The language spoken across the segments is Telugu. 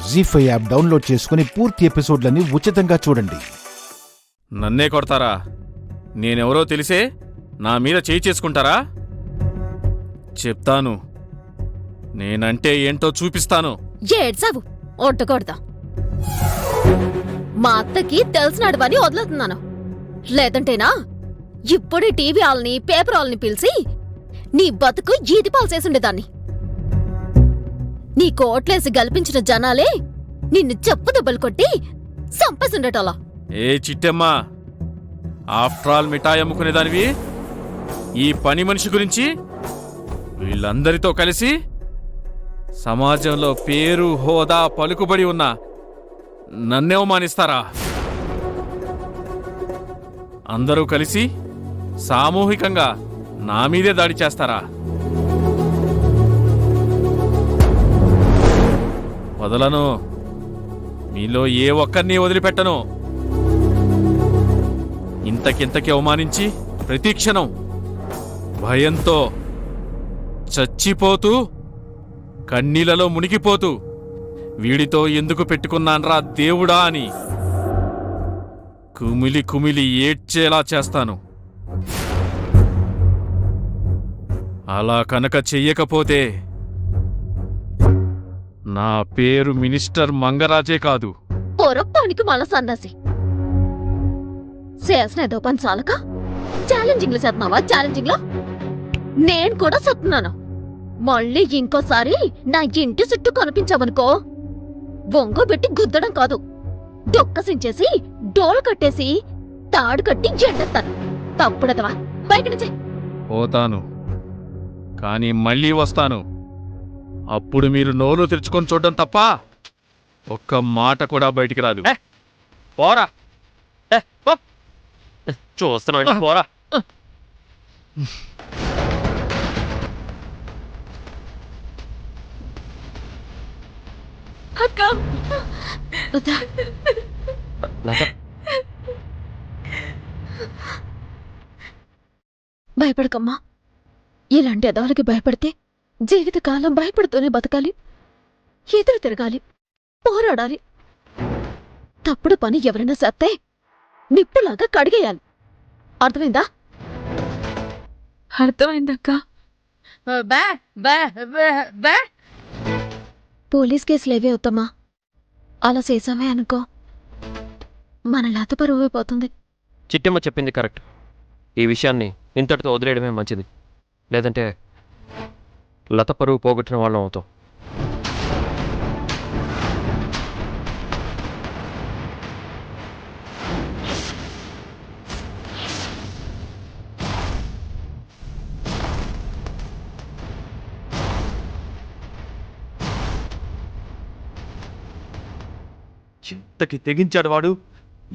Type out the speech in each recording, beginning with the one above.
జీ5 యాప్ డౌన్లోడ్ చేసుకుని పూర్తి ఎపిసోడ్లని ఉచితంగా చూడండి. నన్నే కొడతారా? నేనెవరో తెలిసే నా మీద చేయి చేసుకుంటారా? చెప్తాను, నేనంటే ఏంటో చూపిస్తాను. ఏడ్సావు ఒట్టకొడతా. మా అత్తకి తెలిసినాడువని వదులుతున్నాను. లేదంటేనా ఇప్పుడే టీవీ వాళ్ళని పేపర్ వాళ్ళని పిలిచి నీ బతుకు ఈదిపాలు చేసుండేదాన్ని. నీ కోట్లేసి గెలిపించిన జనాలే నిన్ను చెప్పు దెబ్బలు కొట్టి సంపేసుండటలా. ఏ చిట్టమ్మా, ఆఫ్టర్ ఆల్ మిఠాయి అమ్ముకునేదానివి ఈ పని మనిషి గురించి వీళ్ళందరితో కలిసి సమాజంలో పేరు హోదా పలుకుబడి ఉన్న నన్నే అవమానిస్తారా? అందరూ కలిసి సామూహికంగా నా మీదే దాడి చేస్తారా? వదలను, మీలో ఏ ఒక్కరిని వదిలిపెట్టను. ఇంతకింతకి అవమానించి ప్రతి క్షణం భయంతో చచ్చిపోతూ కన్నీళ్లలో మునిగిపోతూ వీడితో ఎందుకు పెట్టుకున్నాన్రా దేవుడా అని కుమిలి కుమిలి ఏడ్చేలా చేస్తాను. అలా కనుక చెయ్యకపోతే నా పేరు మినిస్టర్ మంగరాజే కాదు. పొరపానికి మనసన్నసి చేసిన ఏదో పని చాలక ఛాలెంజింగ్లు చేస్తున్నావా? ఛాలెంజింగ్ లో నేను కూడా చెప్తున్నాను. మళ్ళీ ఇంకోసారి నా ఇంటి చుట్టూ కనిపించావనుకో బొంగోబెట్టి గుద్దడం కాదు, డొక్కసించేసి డోలు కట్టేసి తాడు కట్టి ఎండెత్తాను. తప్పుడదవా, బయట నుంచి పోతాను, కానీ మళ్ళీ వస్తాను. అప్పుడు మీరు నోరు తెరుచుకొని చూడడం తప్ప ఒక్క మాట కూడా బయటికి రాదు. పోరా, చూస్తున్నావు, పోరా. భయపడకమ్మా. ఇలాంటి ఎదవాళ్ళకి భయపడితే జీవితకాలం భయపడుతూనే బతకాలి, ఎదురు తిరగాలి, పోరాడాలి. తప్పుడు పని ఎవరైనా సత్తే నిప్పులాగా కడిగేయాలి. అర్థమైందా? అర్థమైందక్క. పోలీస్ కేసులేవే అవుతామా? అలా చేసామే అనుకో మన లేత పరువు అయిపోతుంది. చిట్టమ్మ చెప్పింది కరెక్ట్. ఈ విషయాన్ని ఇంతటితో వదిలేయడమే మంచిది. లేదంటే లత పరువు పోగొట్టిన వాళ్ళం అవుతాం. చింతకి తెగించాడు వాడు.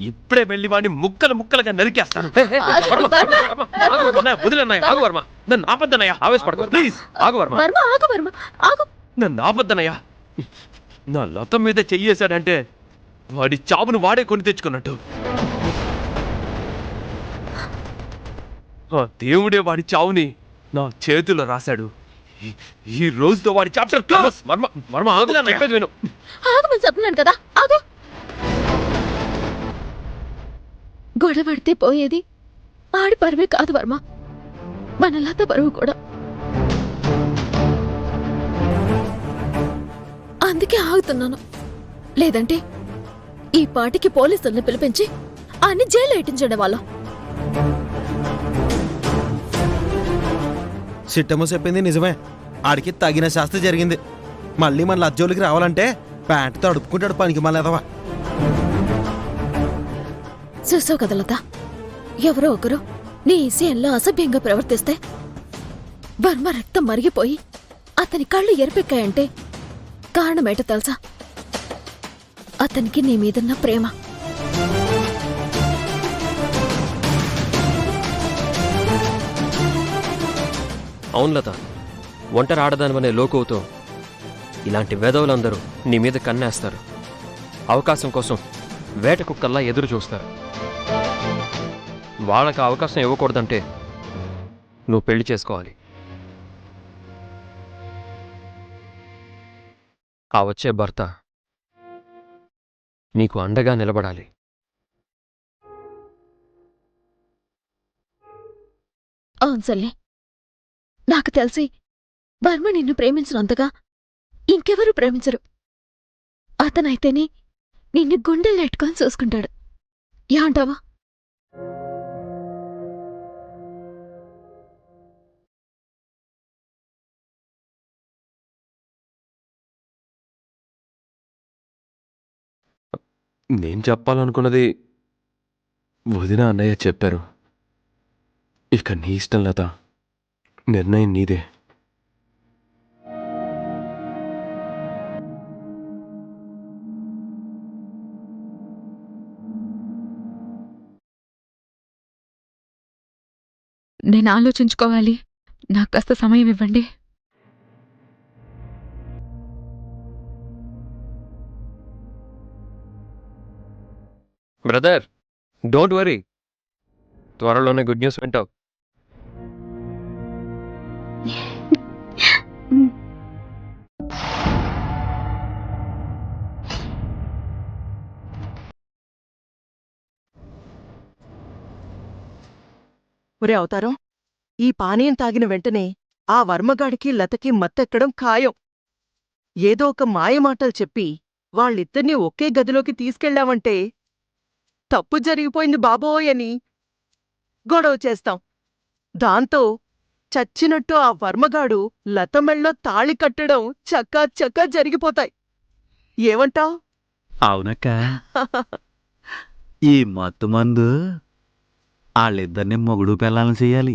ఇప్పుడే వెళ్ళి వాడిని ముక్కలు ముక్కలుగా నరికేస్తాను. వదిలేన్నయ్య, ఆగు వర్మ. నన్ను ఆపద్దనయ్యా, ఆవేశపడకు ప్లీజ్. ఆగు వర్మ, నన్ను ఆపద్దనయ్యా. నా లత మీద చెయ్యేశాడంటే వాడి చావును వాడే కొని తెచ్చుకున్నట్టు. ఆ దేవుడే వాడి చావుని నా చేతిలో రాశాడు. ఈ రోజుతో వాడి చాప్టర్ క్లోజ్. వర్మ, వర్మ ఆగు, చెప్పేది విను. ఆగమని చెప్తున్నాను కదా, ఆగు. గొడవడితే పోయేది ఆడి పరువే కాదు వర్మ, మన లత పరువు కూడా. అందుకే ఆగుతున్నాను. లేదంటే ఈ పాటికి పోలీసుల్ని పిలిపించి అన్ని జైలు ఎట్టించండి వాళ్ళం. సిట్టమ్మ చెప్పింది నిజమే. ఆడికి తగిన శాస్త్రి జరిగింది. మళ్ళీ మన లజ్జోలికి రావాలంటే ప్యాంటుతో అడుపుకుంటాడు పనికి మళ్ళేదవా. చూసావు కదా లత, ఎవరో ఒకరు నీ విషయంలో అసభ్యంగా ప్రవర్తిస్తే వర్మ రక్తం మరిగిపోయి అతని కళ్ళు ఎరిపెక్కాయంటే కారణమేటో తెలుసా? అతనికి నీ మీదున్న ప్రేమ. అవును లత, ఒంటరి ఆడదానివనే లోకువతో ఇలాంటి వెధవులందరూ నీ మీద కన్నేస్తారు. అవకాశం కోసం వేట కుక్కల్లా ఎదురు చూస్తారు. వాళ్ళకి అవకాశం ఇవ్వకూడదంటే నువ్వు పెళ్లి చేసుకోవాలి. ఆ వచ్చే భర్త నీకు అండగా నిలబడాలి. అవును సల్లి, నాకు తెలిసి వర్మ నిన్ను ప్రేమించినంతగా ఇంకెవరూ ప్రేమించరు. అతనైతేనే నిన్ను గుండెలు నెట్టుకొని చూసుకుంటాడు. ఏమంటావా? నేను చెప్పాలనుకున్నది వదిన అన్నయ్య చెప్పారు. ఇక నీ ఇష్టం లత, నిర్ణయం నీదే. నేను ఆలోచించుకోవాలి. నాకు కాస్త సమయం ఇవ్వండి. బ్రదర్, డోంట్ వరీ, త్వరలోనే గుడ్ న్యూస్ వింటావు. ఒరే అవతారం, ఈ పానీయం తాగిన వెంటనే ఆ వర్మగాడికి లతకి మత్తెక్కడం ఖాయం. ఏదో ఒక మాయమాటలు చెప్పి వాళ్ళిద్దరినీ ఒకే గదిలోకి తీసుకెళ్ళావంటే తప్పు జరిగిపోయింది బాబోయ్ అని గొడవ చేస్తాం. దాంతో చచ్చినట్టు ఆ వర్మగాడు లత మెళ్ళో తాళి కట్టడం చక్కా జరిగిపోతాయి. ఏమంటావ్? అవునక్క, ఈ మత్తు మందు వాళ్ళిద్దరిని మొగుడు పెళ్ళాలని చెయ్యాలి.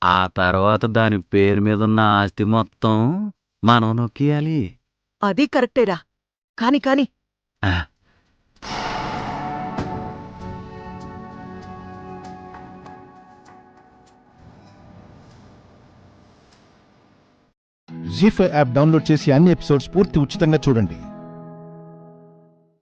ఆ తర్వాత దాని పేరు మీదున్న ఆస్తి మొత్తం మనం నొక్కియాలి. అది కరెక్టేరా. కాని ఆ, జీ5 యాప్ డౌన్లోడ్ చేసి అన్ని ఎపిసోడ్స్ పూర్తి ఉచితంగా చూడండి.